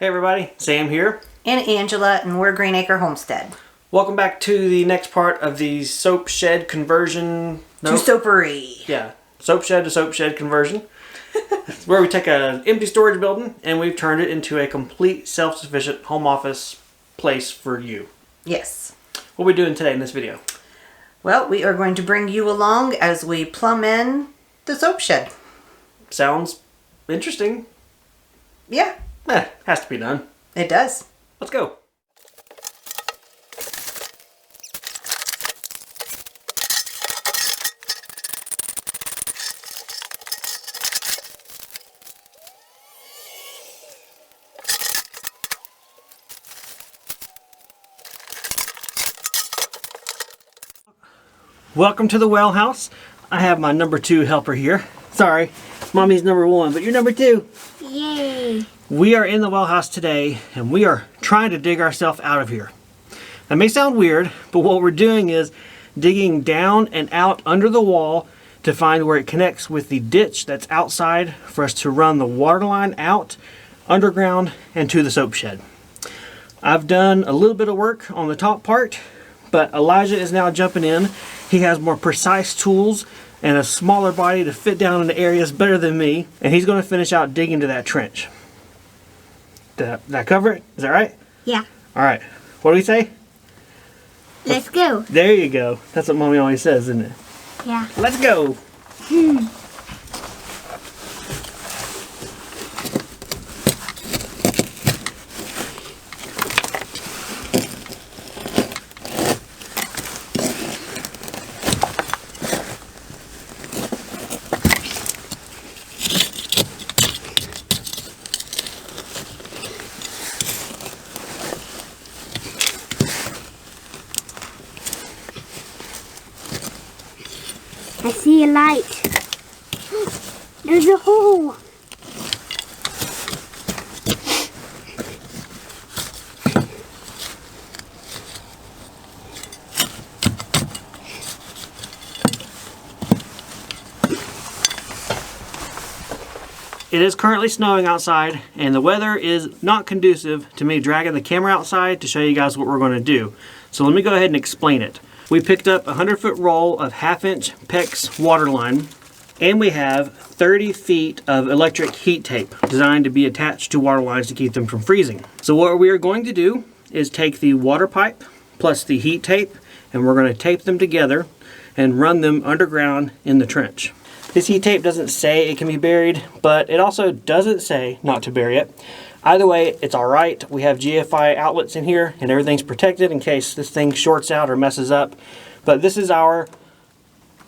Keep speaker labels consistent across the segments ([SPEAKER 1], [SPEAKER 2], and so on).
[SPEAKER 1] Hey everybody, Sam here.
[SPEAKER 2] And Angela, and we're Greenacre Homestead.
[SPEAKER 1] Welcome back to the next part of the soap shed conversion.
[SPEAKER 2] To soapery.
[SPEAKER 1] Yeah, soap shed to soap shed conversion. It's where we take an empty storage building and we've turned it into a complete self-sufficient home office place for you.
[SPEAKER 2] Yes.
[SPEAKER 1] What are we doing today in this video?
[SPEAKER 2] Well, we are going to bring you along as we plumb in the soap shed.
[SPEAKER 1] Sounds interesting.
[SPEAKER 2] Yeah.
[SPEAKER 1] Has to be done.
[SPEAKER 2] It does.
[SPEAKER 1] Let's go. Welcome to the well house. I have my number 2 helper here. Sorry, mommy's number 1, but you're number 2.
[SPEAKER 3] Yay!
[SPEAKER 1] We are in the well house today and we are trying to dig ourselves out of here. That may sound weird, but what we're doing is digging down and out under the wall to find where it connects with the ditch that's outside for us to run the water line out underground and to the soap shed. I've done a little bit of work on the top part, but Elijah is now jumping in. He has more precise tools and a smaller body to fit down into areas better than me, and he's going to finish out digging to that trench. Did that cover it? Is that right?
[SPEAKER 3] Yeah.
[SPEAKER 1] All right. What do we say?
[SPEAKER 3] Let's go.
[SPEAKER 1] There you go. That's what Mommy always says, isn't it?
[SPEAKER 3] Yeah.
[SPEAKER 1] Let's go.
[SPEAKER 3] I see a light. There's a hole.
[SPEAKER 1] It is currently snowing outside and the weather is not conducive to me dragging the camera outside to show you guys what we're going to do. So let me go ahead and explain it. We picked up a 100-foot roll of 1/2-inch PEX water line, and we have 30 feet of electric heat tape designed to be attached to water lines to keep them from freezing. So what we are going to do is take the water pipe plus the heat tape, and we're going to tape them together and run them underground in the trench. This heat tape doesn't say it can be buried, but it also doesn't say not to bury it. Either way, it's all right. We have GFI outlets in here and everything's protected in case this thing shorts out or messes up. But this is our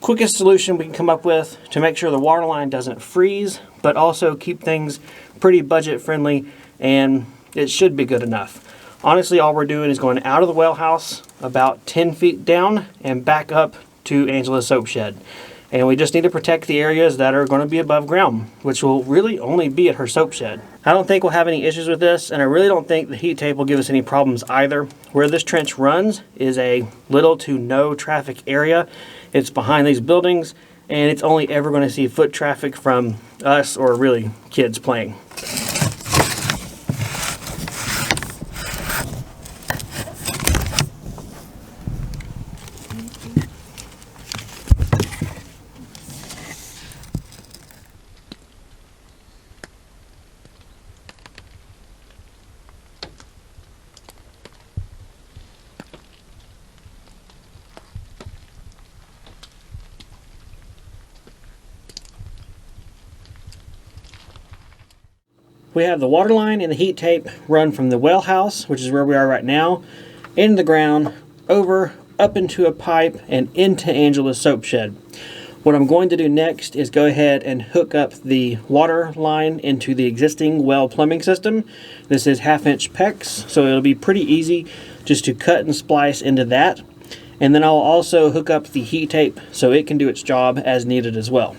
[SPEAKER 1] quickest solution we can come up with to make sure the water line doesn't freeze, but also keep things pretty budget friendly, and it should be good enough. Honestly, all we're doing is going out of the well house about 10 feet down and back up to Angela's soap shed. And we just need to protect the areas that are going to be above ground, which will really only be at her soap shed. I don't think we'll have any issues with this, and I really don't think the heat tape will give us any problems either. Where this trench runs is a little to no traffic area. It's behind these buildings, and it's only ever going to see foot traffic from us or really kids playing. We have the water line and the heat tape run from the well house, which is where we are right now, into the ground, over, up into a pipe, and into Angela's soap shed. What I'm going to do next is go ahead and hook up the water line into the existing well plumbing system. This is 1/2-inch PEX, so it'll be pretty easy just to cut and splice into that. And then I'll also hook up the heat tape so it can do its job as needed as well.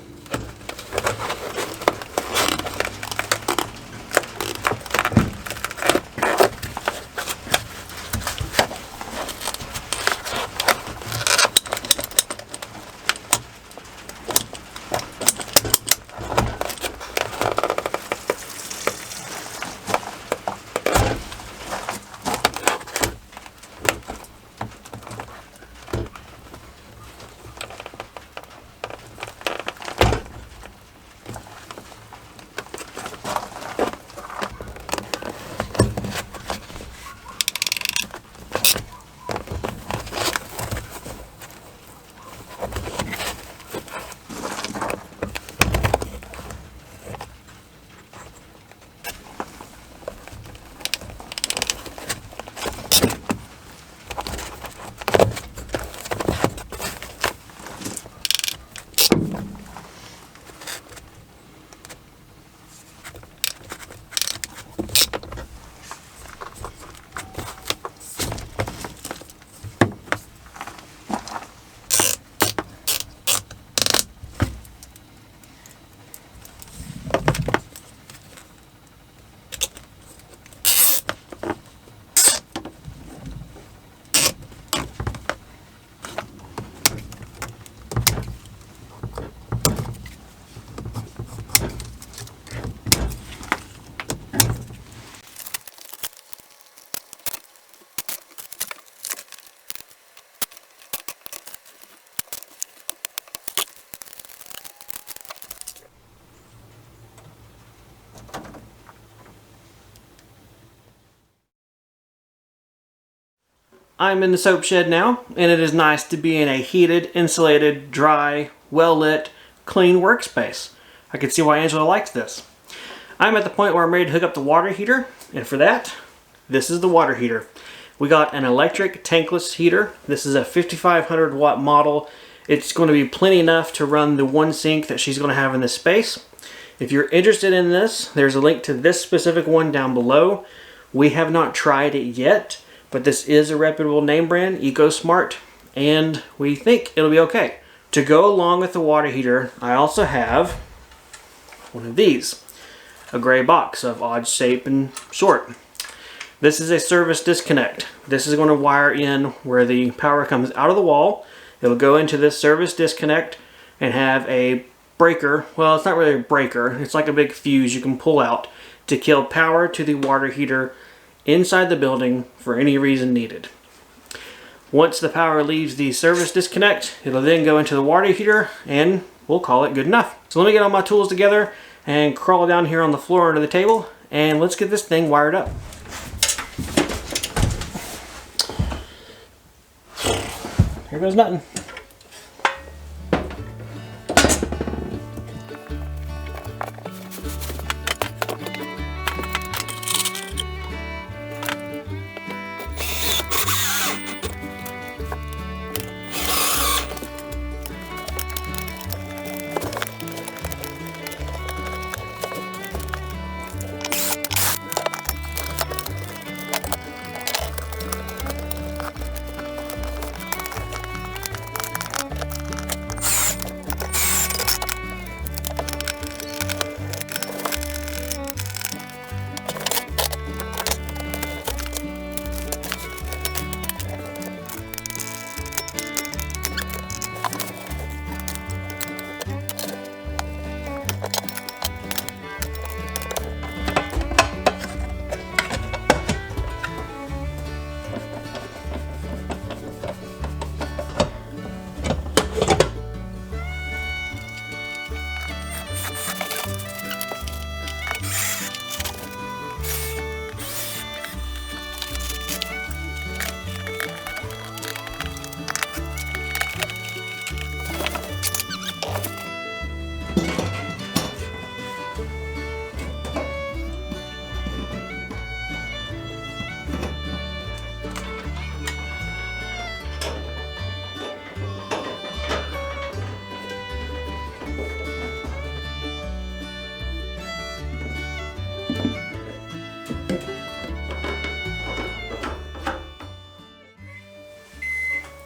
[SPEAKER 1] I'm in the soap shed now, and it is nice to be in a heated, insulated, dry, well-lit, clean workspace. I can see why Angela likes this. I'm at the point where I'm ready to hook up the water heater, and for that, this is the water heater. We got an electric tankless heater. This is a 5500 watt model. It's going to be plenty enough to run the one sink that she's going to have in this space. If you're interested in this, there's a link to this specific one down below. We have not tried it yet, but this is a reputable name brand, Ecosmart, and we think it'll be okay. To go along with the water heater, I also have one of these, a gray box of odd shape and sort. This is a service disconnect. This is going to wire in where the power comes out of the wall. It'll go into this service disconnect and have a breaker. Well, it's not really a breaker. It's like a big fuse you can pull out to kill power to the water heater inside the building for any reason needed. Once the power leaves the service disconnect, it'll then go into the water heater and we'll call it good enough. So let me get all my tools together and crawl down here on the floor under the table and let's get this thing wired up. Here goes nothing.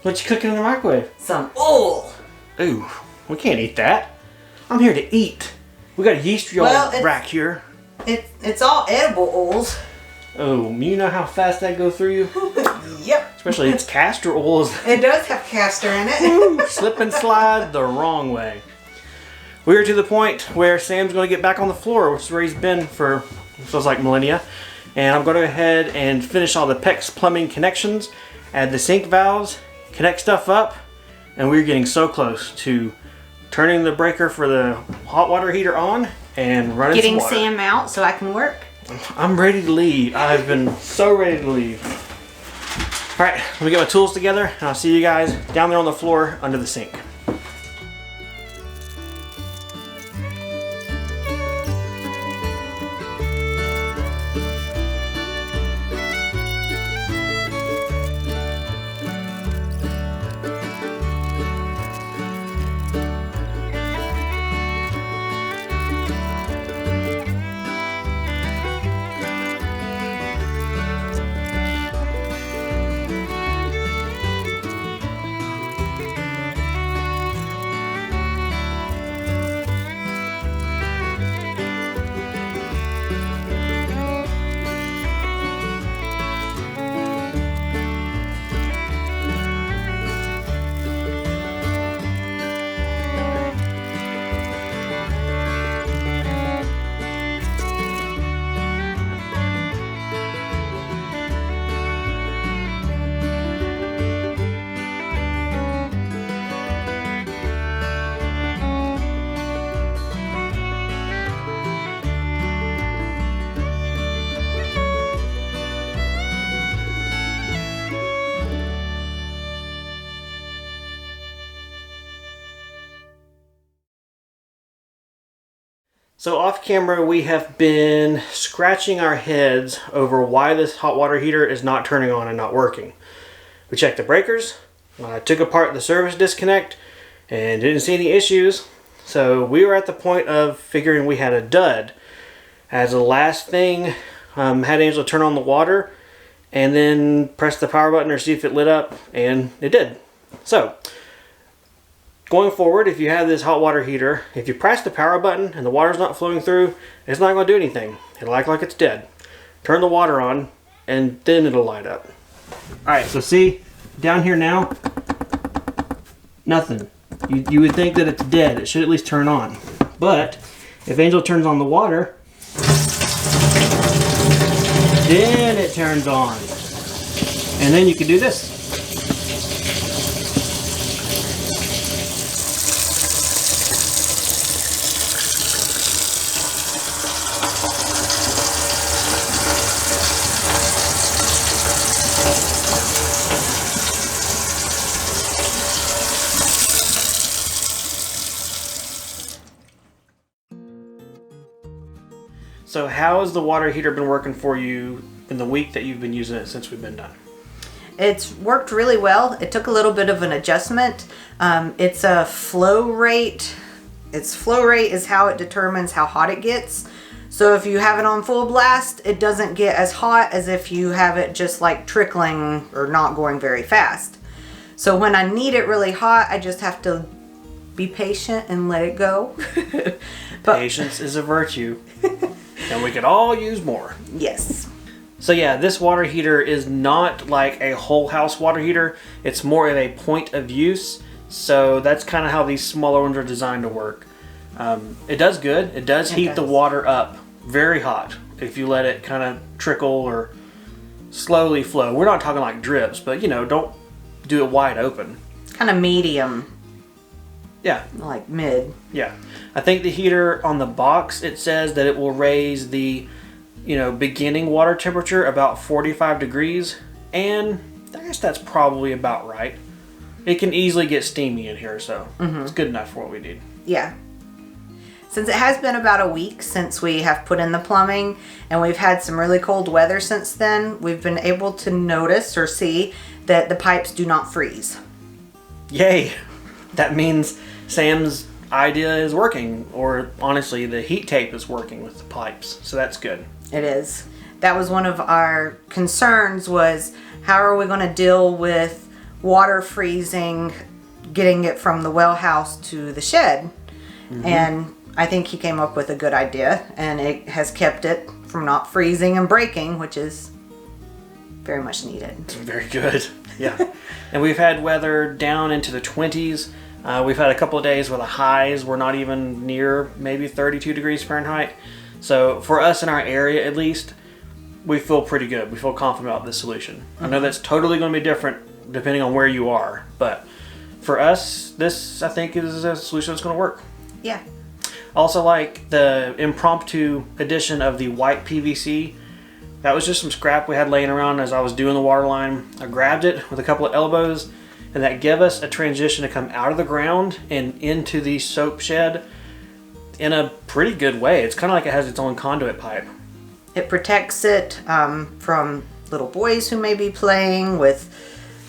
[SPEAKER 1] What you cooking in the microwave?
[SPEAKER 2] Some oil.
[SPEAKER 1] Ooh, we can't eat that. I'm here to eat. We got a yeast rack here.
[SPEAKER 2] It's all edible oils.
[SPEAKER 1] Oh, you know how fast that goes through you?
[SPEAKER 2] Yep.
[SPEAKER 1] Especially it's castor oils.
[SPEAKER 2] It does have castor in it.
[SPEAKER 1] Slip and slide the wrong way. We're to the point where Sam's going to get back on the floor, which is where he's been for, feels like millennia. And I'm going to go ahead and finish all the PEX plumbing connections, add the sink valves, connect stuff up, and we're getting so close to turning the breaker for the hot water heater on and running
[SPEAKER 2] Getting
[SPEAKER 1] some water.
[SPEAKER 2] Sam out so I can work.
[SPEAKER 1] I'm ready to leave. I've been so ready to leave. Alright, let me get my tools together and I'll see you guys down there on the floor under the sink. So off camera, we have been scratching our heads over why this hot water heater is not turning on and not working. We checked the breakers, took apart the service disconnect, and didn't see any issues. So we were at the point of figuring we had a dud. As the last thing, had Angela turn on the water and then press the power button or see if it lit up, and it did. So going forward, if you have this hot water heater, if you press the power button and the water's not flowing through, it's not going to do anything. It'll act like it's dead. Turn the water on and then it'll light up. Alright, so see, down here now, nothing. You would think that it's dead. It should at least turn on. But if Angel turns on the water, then it turns on. And then you can do this. So how has the water heater been working for you in the week that you've been using it since we've been done?
[SPEAKER 2] It's worked really well. It took a little bit of an adjustment. It's a flow rate. Its flow rate is how it determines how hot it gets. So if you have it on full blast, it doesn't get as hot as if you have it just like trickling or not going very fast. So when I need it really hot, I just have to be patient and let it go. But
[SPEAKER 1] patience is a virtue. And we could all use more.
[SPEAKER 2] yes.
[SPEAKER 1] So yeah, this water heater is not like a whole house water heater. It's more of a point of use. So that's kind of how these smaller ones are designed to work. It does good. It does heat the water up very hot if you let it kind of trickle or slowly flow. We're not talking like drips, but you know, don't do it wide open.
[SPEAKER 2] Kind of medium.
[SPEAKER 1] Yeah.
[SPEAKER 2] Like mid.
[SPEAKER 1] Yeah. I think the heater on the box, it says that it will raise the, beginning water temperature about 45 degrees. And I guess that's probably about right. It can easily get steamy in here, so it's good enough for what we need.
[SPEAKER 2] Yeah. Since it has been about a week since we have put in the plumbing and we've had some really cold weather since then, we've been able to notice or see that the pipes do not freeze.
[SPEAKER 1] Yay! That means Sam's idea is working, or honestly the heat tape is working with the pipes, so that's good.
[SPEAKER 2] It is. That was one of our concerns, was how are we going to deal with water freezing, getting it from the well house to the shed. And I think he came up with a good idea, and it has kept it from not freezing and breaking, which is very much needed.
[SPEAKER 1] It's very good. Yeah. And we've had weather down into the 20s. We've had a couple of days where the highs were not even near maybe 32 degrees Fahrenheit. So for us in our area, at least, we feel pretty good. We feel confident about this solution. I know that's totally going to be different depending on where you are, but for us, this I think is a solution that's going to work.
[SPEAKER 2] Yeah.
[SPEAKER 1] Also, like the impromptu addition of the white PVC. That was just some scrap we had laying around as I was doing the water line. I grabbed it with a couple of elbows, and that gave us a transition to come out of the ground and into the soap shed in a pretty good way. It's kind of like it has its own conduit pipe.
[SPEAKER 2] It protects it from little boys who may be playing with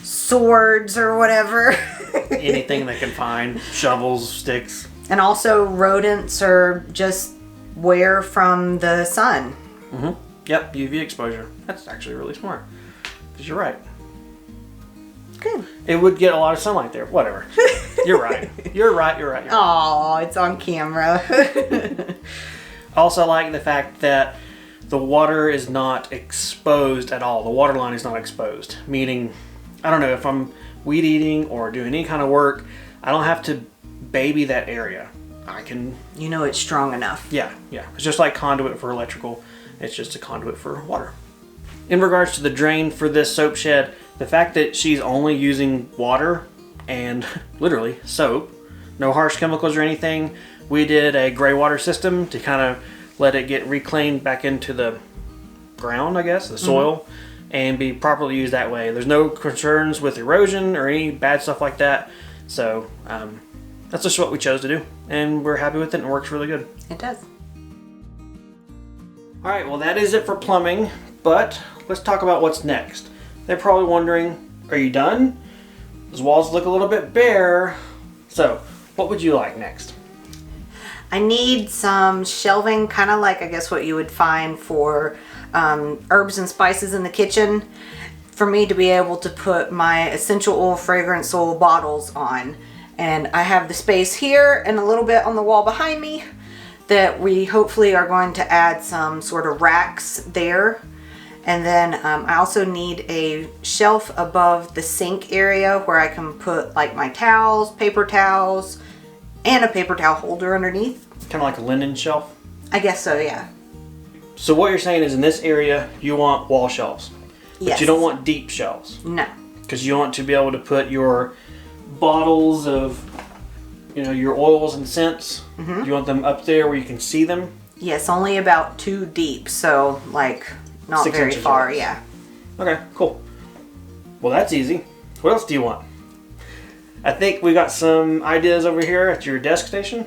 [SPEAKER 2] swords or whatever.
[SPEAKER 1] Anything they can find, shovels, sticks.
[SPEAKER 2] And also rodents or just wear from the sun.
[SPEAKER 1] Yep, UV exposure. That's actually really smart. Because you're right.
[SPEAKER 2] Good.
[SPEAKER 1] It would get a lot of sunlight there. Whatever. You're right. You're right.
[SPEAKER 2] Oh, it's on camera.
[SPEAKER 1] I also like the fact that the water is not exposed at all. The water line is not exposed. Meaning, I don't know, if I'm weed eating or doing any kind of work, I don't have to baby that area. I can...
[SPEAKER 2] You know it's strong enough.
[SPEAKER 1] Yeah. It's just like conduit for electrical. It's just a conduit for water. In regards to the drain for this soap shed, the fact that she's only using water and literally soap, no harsh chemicals or anything, we did a gray water system to kind of let it get reclaimed back into the ground, I guess, the soil, and be properly used that way. There's no concerns with erosion or any bad stuff like that. So that's just what we chose to do, and we're happy with it, and it works really good.
[SPEAKER 2] It does.
[SPEAKER 1] All right, well that is it for plumbing, but let's talk about what's next. They're probably wondering, are you done? Those walls look a little bit bare. So, what would you like next?
[SPEAKER 2] I need some shelving, kind of like I guess what you would find for herbs and spices in the kitchen, for me to be able to put my essential oil, fragrance oil bottles on. And I have the space here and a little bit on the wall behind me that we hopefully are going to add some sort of racks there. And then I also need a shelf above the sink area where I can put like my towels, paper towels, and a paper towel holder underneath.
[SPEAKER 1] Kind of like a linen shelf?
[SPEAKER 2] I guess so, yeah.
[SPEAKER 1] So what you're saying is in this area, you want wall shelves. But
[SPEAKER 2] Yes.
[SPEAKER 1] you don't want deep shelves.
[SPEAKER 2] No.
[SPEAKER 1] Because you want to be able to put your bottles of, your oils and scents.
[SPEAKER 2] Mm-hmm.
[SPEAKER 1] You want them up there where you can see them.
[SPEAKER 2] Yes, only about 2 deep, so like not
[SPEAKER 1] 6
[SPEAKER 2] very
[SPEAKER 1] inches
[SPEAKER 2] far,
[SPEAKER 1] across.
[SPEAKER 2] yeah.
[SPEAKER 1] Okay, cool. Well, that's easy. What else do you want? I think we got some ideas over here at your desk station.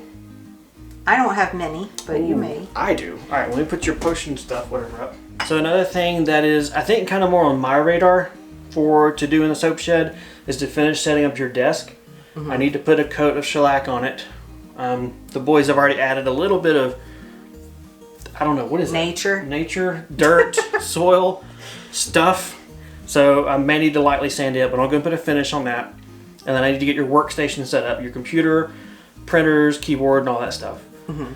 [SPEAKER 2] I don't have many, but you
[SPEAKER 1] Ooh,
[SPEAKER 2] may.
[SPEAKER 1] I do. All right, let me put your potion stuff, whatever, up. So another thing that is, I think, kind of more on my radar to do in the soap shed is to finish setting up your desk.
[SPEAKER 2] Mm-hmm.
[SPEAKER 1] I need to put a coat of shellac on it. The boys have already added a little bit of, I don't know, what is
[SPEAKER 2] Nature.
[SPEAKER 1] it? Nature, dirt, soil, stuff. So I may need to lightly sand it, but I'm going to put a finish on that. And then I need to get your workstation set up, your computer, printers, keyboard, and all that stuff.
[SPEAKER 2] Mm-hmm.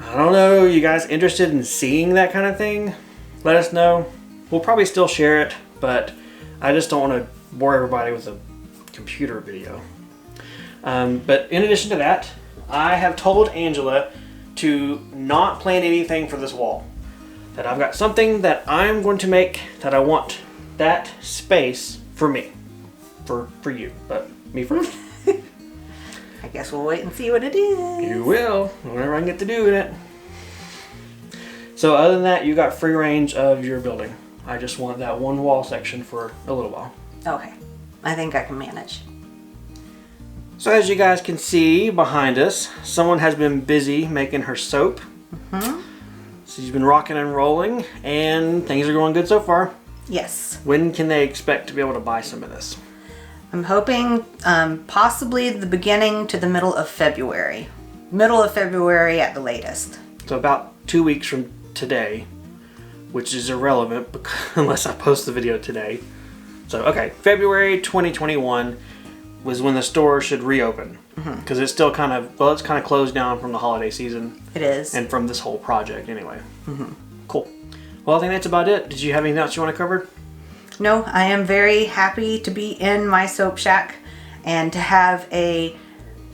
[SPEAKER 1] I don't know, you guys interested in seeing that kind of thing? Let us know. We'll probably still share it, but I just don't want to bore everybody with a computer video. But in addition to that, I have told Angela to not plan anything for this wall. That I've got something that I'm going to make that I want that space for me. For you, but me first.
[SPEAKER 2] I guess we'll wait and see what it is.
[SPEAKER 1] You will, whenever I can get to doing it. So other than that, you got free range of your building. I just want that one wall section for a little while.
[SPEAKER 2] Okay. I think I can manage.
[SPEAKER 1] So as you guys can see behind us, someone has been busy making her soap.
[SPEAKER 2] Mm-hmm.
[SPEAKER 1] She's been rocking and rolling, and things are going good so far.
[SPEAKER 2] Yes.
[SPEAKER 1] When can they expect to be able to buy some of this?
[SPEAKER 2] I'm hoping possibly the beginning to the middle of February. Middle of February at the latest.
[SPEAKER 1] So about 2 weeks from today, which is irrelevant unless I post the video today. So, okay, February 2021 was when the store should reopen. Because it's still kind of closed down from the holiday season.
[SPEAKER 2] It is.
[SPEAKER 1] And from this whole project anyway. Cool. Well, I think that's about it. Did you have anything else you want to cover?
[SPEAKER 2] No, I am very happy to be in my soap shack and to have a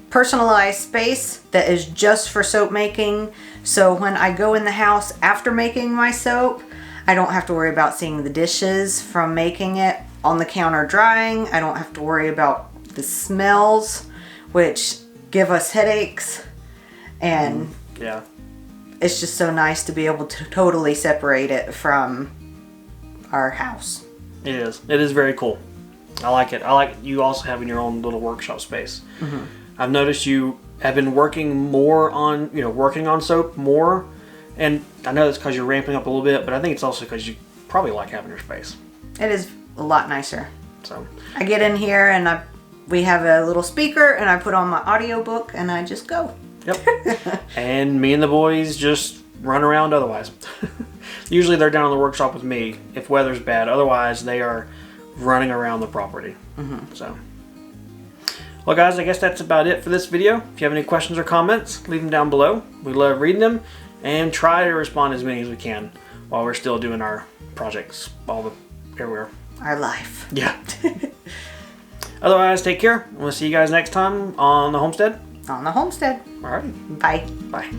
[SPEAKER 2] personalized space that is just for soap making. So when I go in the house after making my soap, I don't have to worry about seeing the dishes from making it on the counter drying. I don't have to worry about the smells, which give us headaches. And
[SPEAKER 1] Yeah.
[SPEAKER 2] it's just so nice to be able to totally separate it from our house.
[SPEAKER 1] It is. It is very cool. I like it. I like you also having your own little workshop space. I've noticed you have been working more on, working on soap more. And I know it's because you're ramping up a little bit, but I think it's also because you probably like having your space.
[SPEAKER 2] It is a lot nicer.
[SPEAKER 1] So
[SPEAKER 2] I get in here and we have a little speaker and I put on my audiobook and I just go.
[SPEAKER 1] Yep. And me and the boys just run around otherwise. Usually they're down in the workshop with me if weather's bad. Otherwise, they are running around the property. So, well, guys, I guess that's about it for this video. If you have any questions or comments, leave them down below. We love reading them and try to respond as many as we can while we're still doing our projects everywhere.
[SPEAKER 2] Our life.
[SPEAKER 1] Yeah. Otherwise, take care. We'll see you guys next time on the homestead.
[SPEAKER 2] On the homestead.
[SPEAKER 1] All right.
[SPEAKER 2] Bye.
[SPEAKER 1] Bye.